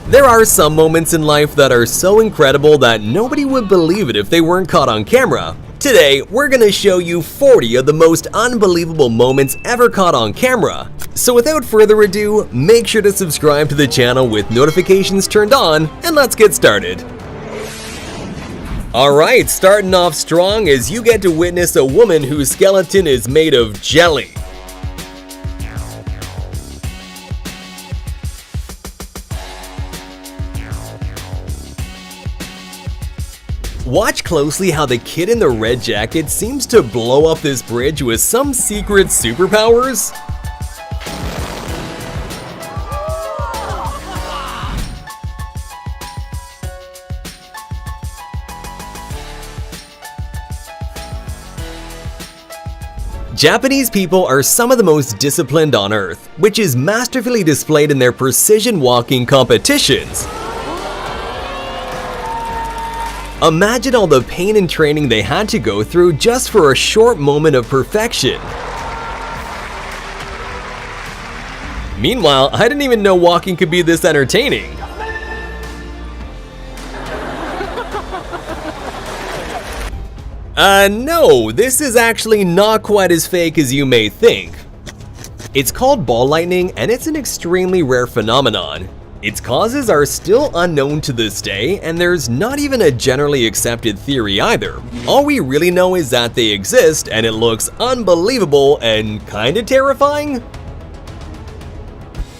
There are some moments in life that are so incredible that nobody would believe it if they weren't caught on camera. Today, we're gonna show you 40 of the most unbelievable moments ever caught on camera. So without further ado, make sure to subscribe to the channel with notifications turned on, and let's get started. Alright, starting off strong as you get to witness a woman whose skeleton is made of jelly. Watch closely how the kid in the red jacket seems to blow up this bridge with some secret superpowers. Japanese people are some of the most disciplined on earth, which is masterfully displayed in their precision walking competitions. Imagine all the pain and training they had to go through just for a short moment of perfection. Meanwhile, I didn't even know walking could be this entertaining. No, this is actually not quite as fake as you may think. It's called ball lightning, and it's an extremely rare phenomenon. Its causes are still unknown to this day, and there's not even a generally accepted theory either. All we really know is that they exist, and it looks unbelievable and kinda terrifying.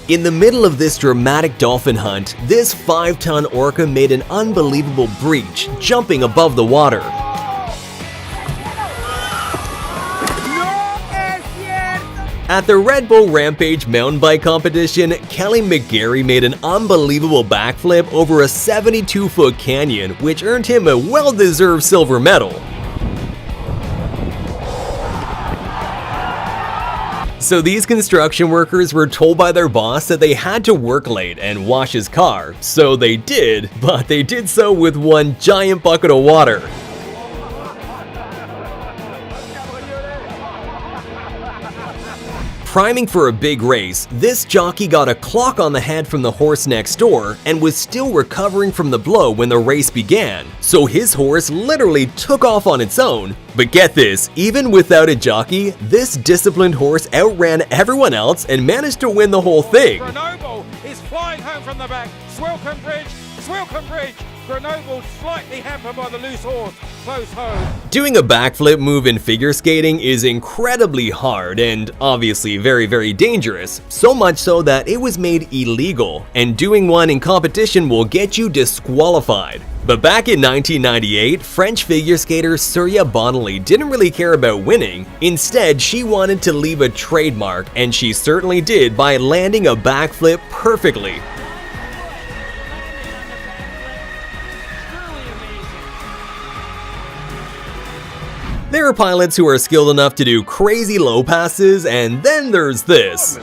In the middle of this dramatic dolphin hunt, this 5-ton orca made an unbelievable breach, jumping above the water. At the Red Bull Rampage mountain bike competition, Kelly McGarry made an unbelievable backflip over a 72-foot canyon, which earned him a well-deserved silver medal. So these construction workers were told by their boss that they had to work late and wash his car, so they did, but they did so with one giant bucket of water. Priming for a big race, this jockey got a clock on the head from the horse next door and was still recovering from the blow when the race began, so his horse literally took off on its own. But get this, even without a jockey, this disciplined horse outran everyone else and managed to win the whole thing. Grenoble is flying home from the back. Swilcombe Bridge, Swilcombe Bridge. Grenoble slightly hampered by the loose horse. Close home. Doing a backflip move in figure skating is incredibly hard and obviously very dangerous, so much so that it was made illegal, and doing one in competition will get you disqualified. But back in 1998, French figure skater Surya Bonali didn't really care about winning. Instead, she wanted to leave a trademark, and she certainly did by landing a backflip perfectly. There are pilots who are skilled enough to do crazy low passes, and then there's this.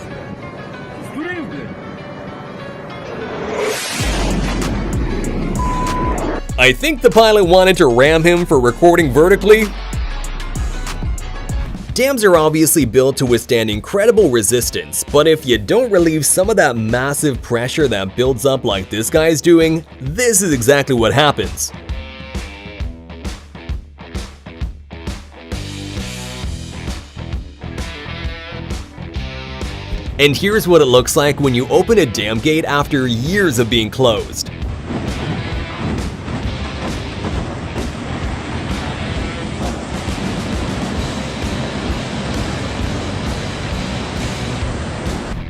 I think the pilot wanted to ram him for recording vertically. Dams are obviously built to withstand incredible resistance, but if you don't relieve some of that massive pressure that builds up like this guy's doing, this is exactly what happens. And here's what it looks like when you open a dam gate after years of being closed.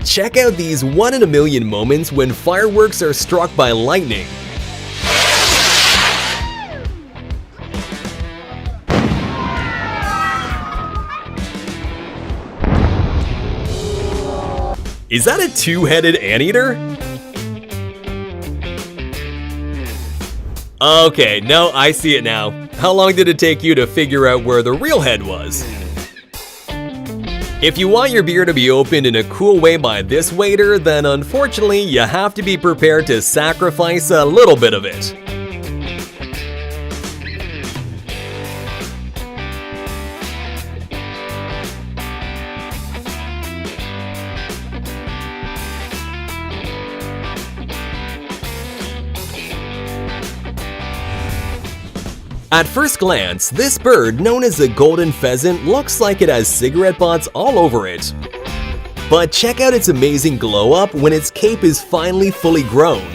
Check out these 1 in a million moments when fireworks are struck by lightning. Is that a two-headed anteater? Okay, no, I see it now. How long did it take you to figure out where the real head was? If you want your beer to be opened in a cool way by this waiter, then unfortunately you have to be prepared to sacrifice a little bit of it. At first glance, this bird, known as the golden pheasant, looks like it has cigarette butts all over it. But check out its amazing glow up when its cape is finally fully grown.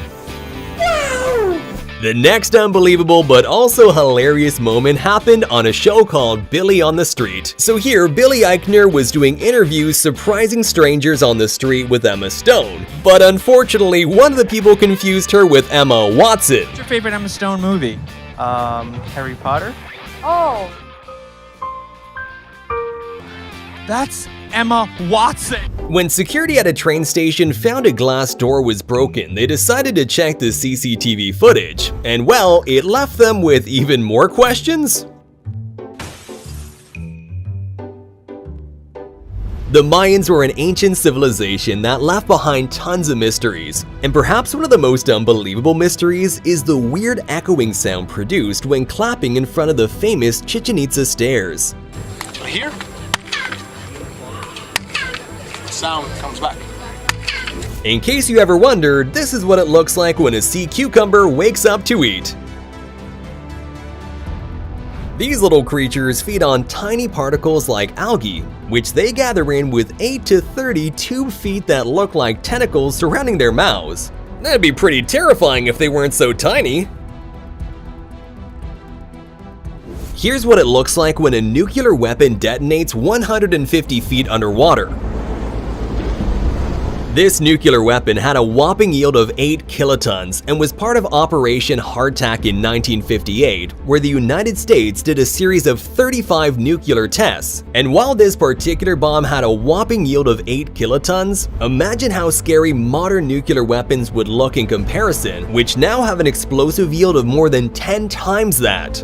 The next unbelievable but also hilarious moment happened on a show called Billy on the Street. So here, Billy Eichner was doing interviews surprising strangers on the street with Emma Stone. But unfortunately, one of the people confused her with Emma Watson. What's your favorite Emma Stone movie? Harry Potter? Oh, That's Emma Watson. When security at a train station found a glass door was broken, they decided to check the CCTV footage. And well, it left them with even more questions. The Mayans were an ancient civilization that left behind tons of mysteries. And perhaps one of the most unbelievable mysteries is the weird echoing sound produced when clapping in front of the famous Chichen Itza stairs. Here, sound comes back. In case you ever wondered, this is what it looks like when a sea cucumber wakes up to eat. These little creatures feed on tiny particles like algae, which they gather in with 8 to 30 tube feet that look like tentacles surrounding their mouths. That'd be pretty terrifying if they weren't so tiny. Here's what it looks like when a nuclear weapon detonates 150 feet underwater. This nuclear weapon had a whopping yield of 8 kilotons and was part of Operation Hardtack in 1958, where the United States did a series of 35 nuclear tests. And while this particular bomb had a whopping yield of 8 kilotons, imagine how scary modern nuclear weapons would look in comparison, which now have an explosive yield of more than 10 times that.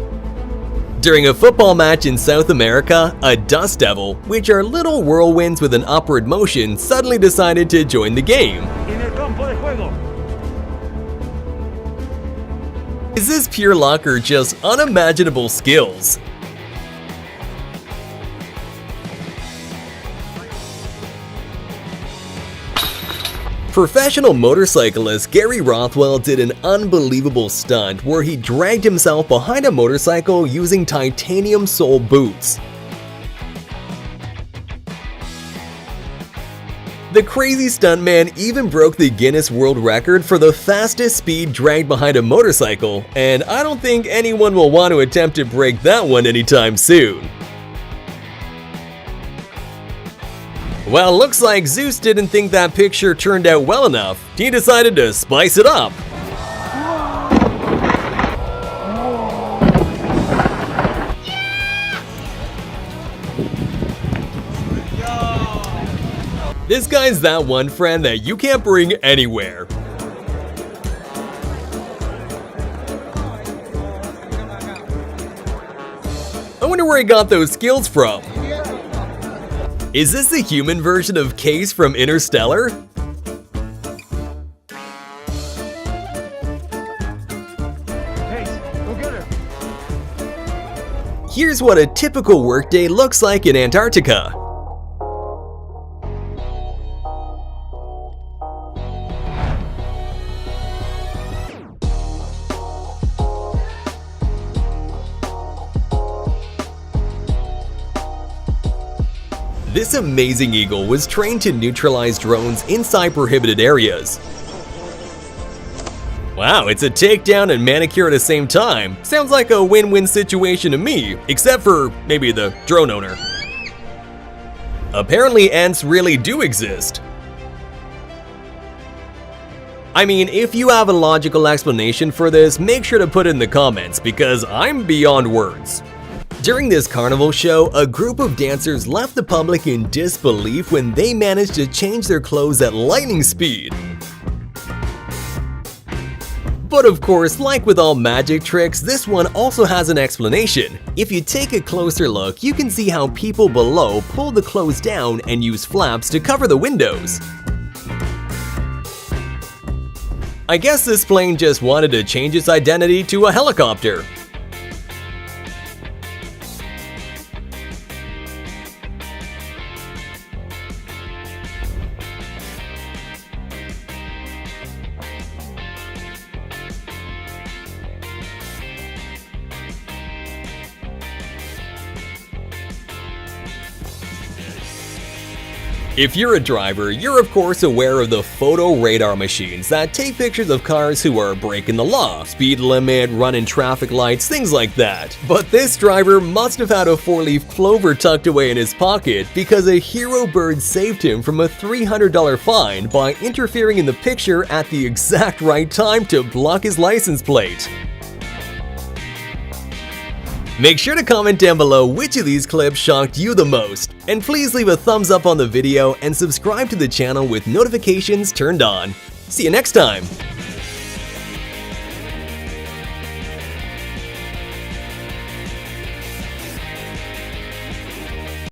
During a football match in South America, a dust devil, which are little whirlwinds with an upward motion, suddenly decided to join the game. Is this pure luck or just unimaginable skills? Professional motorcyclist Gary Rothwell did an unbelievable stunt where he dragged himself behind a motorcycle using titanium sole boots. The crazy stuntman even broke the Guinness World Record for the fastest speed dragged behind a motorcycle, and I don't think anyone will want to attempt to break that one anytime soon. Well, looks like Zeus didn't think that picture turned out well enough. He decided to spice it up. This guy's that one friend that you can't bring anywhere. I wonder where he got those skills from. Is this the human version of Case from Interstellar? Here's what a typical workday looks like in Antarctica. This amazing eagle was trained to neutralize drones inside prohibited areas. Wow, it's a takedown and manicure at the same time. Sounds like a win-win situation to me, except for maybe the drone owner. Apparently ants really do exist. I mean, if you have a logical explanation for this, make sure to put it in the comments because I'm beyond words. During this carnival show, a group of dancers left the public in disbelief when they managed to change their clothes at lightning speed. But of course, like with all magic tricks, this one also has an explanation. If you take a closer look, you can see how people below pull the clothes down and use flaps to cover the windows. I guess this plane just wanted to change its identity to a helicopter. If you're a driver, you're of course aware of the photo radar machines that take pictures of cars who are breaking the law, speed limit, running traffic lights, things like that. But this driver must have had a 4-leaf clover tucked away in his pocket because a hero bird saved him from a $300 fine by interfering in the picture at the exact right time to block his license plate. Make sure to comment down below which of these clips shocked you the most, and please leave a thumbs up on the video and subscribe to the channel with notifications turned on. See you next time!